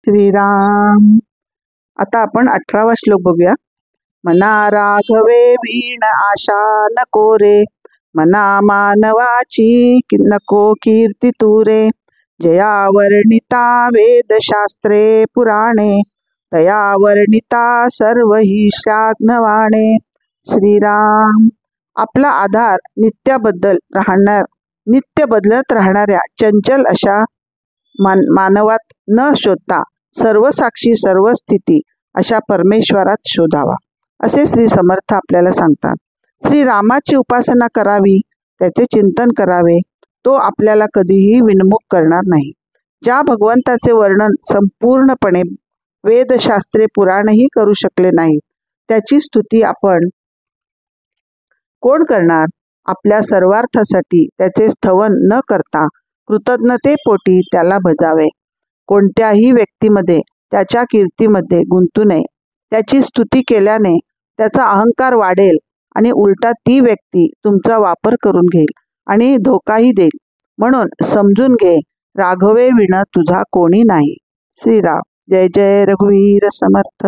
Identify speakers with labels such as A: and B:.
A: श्रीराम. आता आपण 18वा श्लोक बघूया. मना राघवे वीण आशा नको रे, मना मानवाची नको कीर्ती तुरे. जया वर्णिता वेदशास्त्रे पुराणे, तया वर्णिता सर्व ही श्राज्ञवाणे. श्रीराम. आपला आधार नित्य बदलत राहणाऱ्या चंचल अशा मानवात न शोधता सर्व साक्षी सर्व स्थिती अशा परमेश्वरात शोधावा, असे श्री समर्थ आपल्याला सांगतात. श्री रामाची उपासना करावी, त्याचे चिंतन करावे, तो आपल्याला कधीही विनमुख करणार नाही. ज्या भगवंताचे वर्णन संपूर्णपणे वेदशास्त्रे पुराणही करू शकले नाहीत, त्याची स्तुती आपण कोण करणार? आपल्या सर्वार्थासाठी त्याचे स्तवन न करता कृतज्ञतेपोटी त्याला भजावे. कोणत्याही व्यक्तीमध्ये त्याच्या कीर्तीमध्ये गुंतू नये. त्याची स्तुती केल्याने त्याचा अहंकार वाढेल आणि उलटा ती व्यक्ती तुमचा वापर करून घेईल आणि धोकाही देईल. म्हणून समजून घे, राघवे विण तुझा कोणी नाही. श्रीराम. जय जय रघुवीर समर्थ.